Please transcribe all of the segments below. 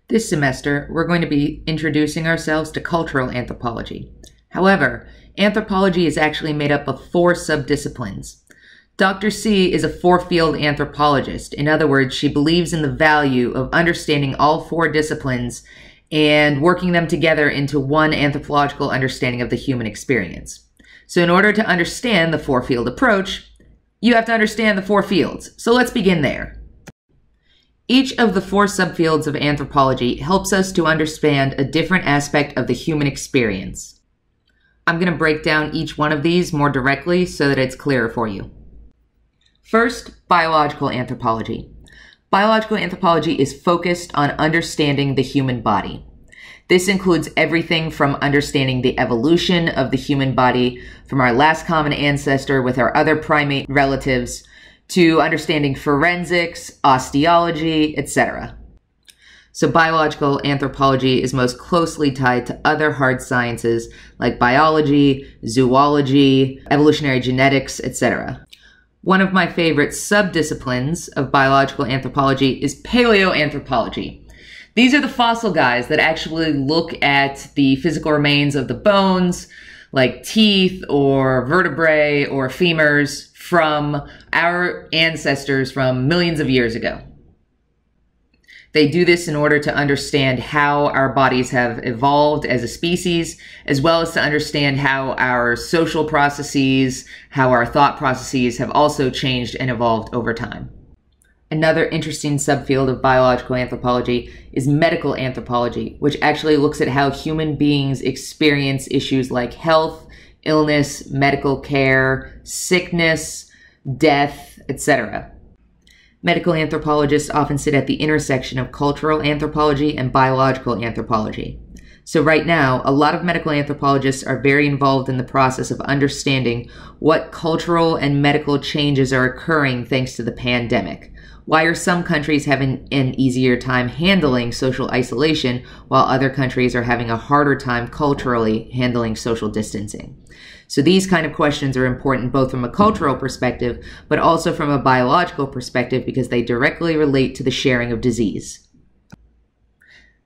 This semester, we're going to be introducing ourselves to cultural anthropology. However, anthropology is actually made up of 4 subdisciplines. Dr. C is a 4-field anthropologist. In other words, she believes in the value of understanding all 4 disciplines and working them together into one anthropological understanding of the human experience. So in order to understand the 4-field approach, you have to understand the 4 fields. So let's begin there. Each of the 4 subfields of anthropology helps us to understand a different aspect of the human experience. I'm going to break down each one of these more directly so that it's clearer for you. First, biological anthropology. Biological anthropology is focused on understanding the human body. This includes everything from understanding the evolution of the human body from our last common ancestor with our other primate relatives to understanding forensics, osteology, etc. So biological anthropology is most closely tied to other hard sciences like biology, zoology, evolutionary genetics, etc. One of my favorite subdisciplines of biological anthropology is paleoanthropology. These are the fossil guys that actually look at the physical remains of the bones, like teeth or vertebrae or femurs from our ancestors from millions of years ago. They do this in order to understand how our bodies have evolved as a species, as well as to understand how our social processes, how our thought processes have also changed and evolved over time. Another interesting subfield of biological anthropology is medical anthropology, which actually looks at how human beings experience issues like health, illness, medical care, sickness, death, etc. Medical anthropologists often sit at the intersection of cultural anthropology and biological anthropology. So right now, a lot of medical anthropologists are very involved in the process of understanding what cultural and medical changes are occurring thanks to the pandemic. Why are some countries having an easier time handling social isolation while other countries are having a harder time culturally handling social distancing? So these kind of questions are important both from a cultural perspective, but also from a biological perspective because they directly relate to the sharing of disease.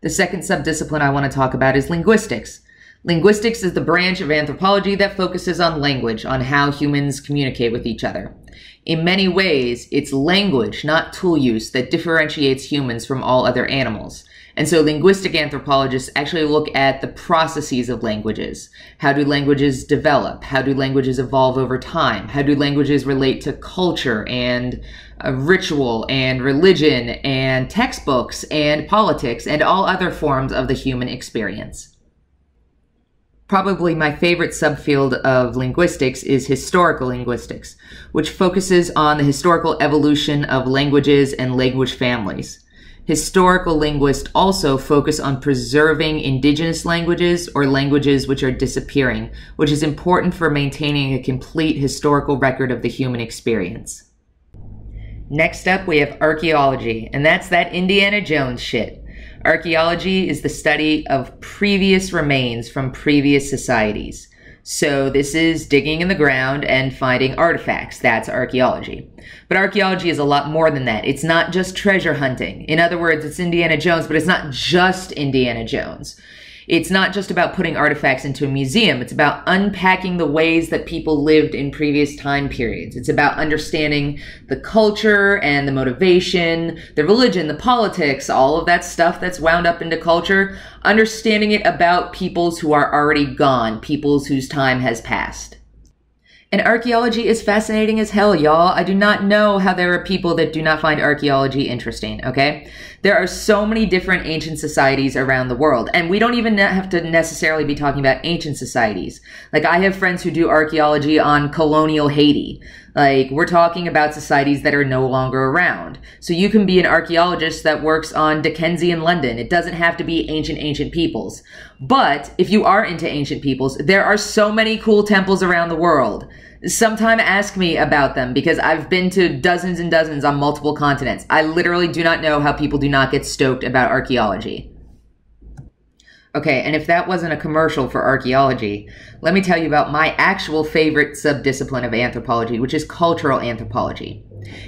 The second subdiscipline I want to talk about is linguistics. Linguistics is the branch of anthropology that focuses on language, on how humans communicate with each other. In many ways, it's language, not tool use, that differentiates humans from all other animals. And so linguistic anthropologists actually look at the processes of languages. How do languages develop? How do languages evolve over time? How do languages relate to culture and ritual and religion and textbooks and politics and all other forms of the human experience? Probably my favorite subfield of linguistics is historical linguistics, which focuses on the historical evolution of languages and language families. Historical linguists also focus on preserving indigenous languages or languages which are disappearing, which is important for maintaining a complete historical record of the human experience. Next up, we have archaeology, and that's that Indiana Jones shit. Archaeology is the study of previous remains from previous societies. So this is digging in the ground and finding artifacts. That's archaeology. But archaeology is a lot more than that. It's not just treasure hunting. In other words, it's Indiana Jones, but it's not just Indiana Jones. It's not just about putting artifacts into a museum. It's about unpacking the ways that people lived in previous time periods. It's about understanding the culture and the motivation, the religion, the politics, all of that stuff that's wound up into culture, understanding it about peoples who are already gone, peoples whose time has passed. And archaeology is fascinating as hell, y'all. I do not know how there are people that do not find archaeology interesting, okay? There are so many different ancient societies around the world, and we don't even have to necessarily be talking about ancient societies. Like, I have friends who do archaeology on colonial Haiti. Like, we're talking about societies that are no longer around. So you can be an archaeologist that works on Dickensian London. It doesn't have to be ancient peoples. But if you are into ancient peoples, there are so many cool temples around the world. Sometime ask me about them because I've been to dozens and dozens on multiple continents. I literally do not know how people do not get stoked about archaeology. Okay, and if that wasn't a commercial for archaeology, let me tell you about my actual favorite subdiscipline of anthropology, which is cultural anthropology.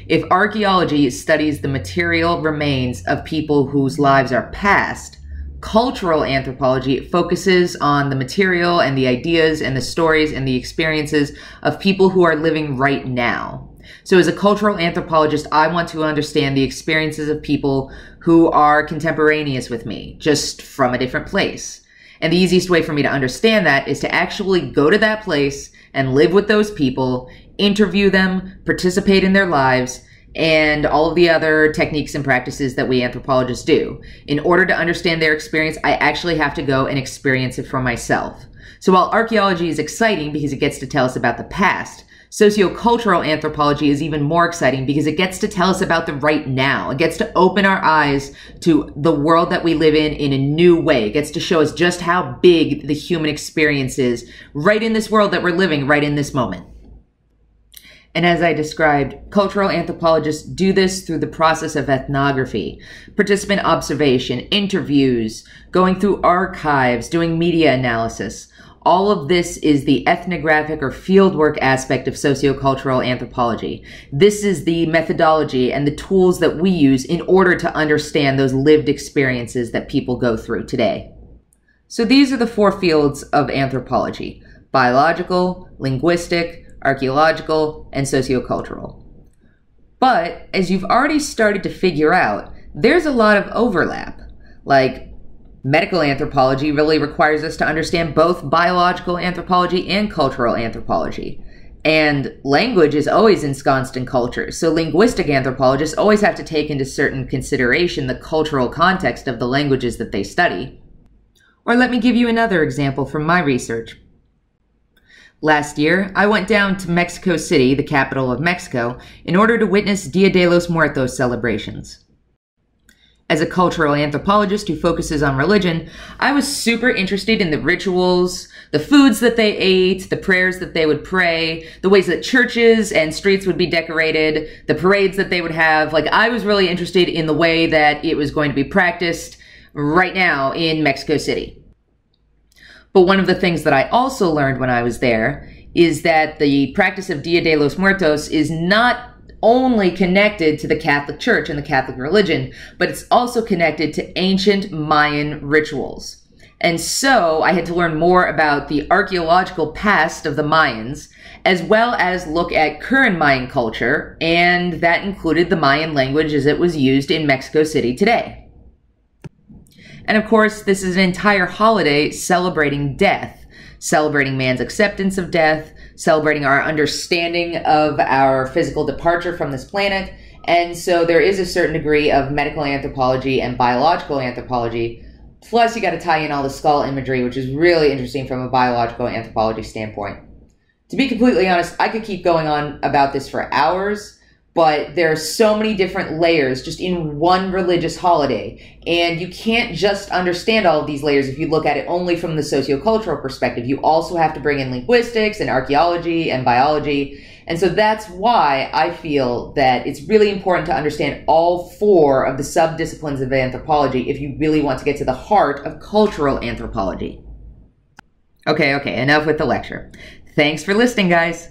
If archaeology studies the material remains of people whose lives are past, cultural anthropology focuses on the material and the ideas and the stories and the experiences of people who are living right now. So as a cultural anthropologist, I want to understand the experiences of people who are contemporaneous with me, just from a different place. And the easiest way for me to understand that is to actually go to that place and live with those people, interview them, participate in their lives, and all of the other techniques and practices that we anthropologists do. In order to understand their experience, I actually have to go and experience it for myself. So while archaeology is exciting because it gets to tell us about the past, sociocultural anthropology is even more exciting because it gets to tell us about the right now. It gets to open our eyes to the world that we live in a new way. It gets to show us just how big the human experience is right in this world that we're living right in this moment. And as I described, cultural anthropologists do this through the process of ethnography, participant observation, interviews, going through archives, doing media analysis. All of this is the ethnographic or fieldwork aspect of sociocultural anthropology. This is the methodology and the tools that we use in order to understand those lived experiences that people go through today. So these are the four fields of anthropology: biological, linguistic, archaeological, and sociocultural. But as you've already started to figure out, there's a lot of overlap. Like, medical anthropology really requires us to understand both biological anthropology and cultural anthropology. And language is always ensconced in culture, so linguistic anthropologists always have to take into certain consideration the cultural context of the languages that they study. Or let me give you another example from my research. Last year, I went down to Mexico City, the capital of Mexico, in order to witness Dia de los Muertos celebrations. As a cultural anthropologist who focuses on religion, I was super interested in the rituals, the foods that they ate, the prayers that they would pray, the ways that churches and streets would be decorated, the parades that they would have. Like, I was really interested in the way that it was going to be practiced right now in Mexico City. But one of the things that I also learned when I was there is that the practice of Dia de los Muertos is not only connected to the Catholic Church and the Catholic religion, but it's also connected to ancient Mayan rituals. And so I had to learn more about the archaeological past of the Mayans, as well as look at current Mayan culture, and that included the Mayan language as it was used in Mexico City today. And of course, this is an entire holiday celebrating death, celebrating man's acceptance of death, celebrating our understanding of our physical departure from this planet. And so there is a certain degree of medical anthropology and biological anthropology. Plus, you got to tie in all the skull imagery, which is really interesting from a biological anthropology standpoint. To be completely honest, I could keep going on about this for hours, but there are so many different layers just in one religious holiday. And you can't just understand all of these layers if you look at it only from the sociocultural perspective. You also have to bring in linguistics and archaeology and biology. And so that's why I feel that it's really important to understand all four of the subdisciplines of anthropology if you really want to get to the heart of cultural anthropology. Okay, enough with the lecture. Thanks for listening, guys.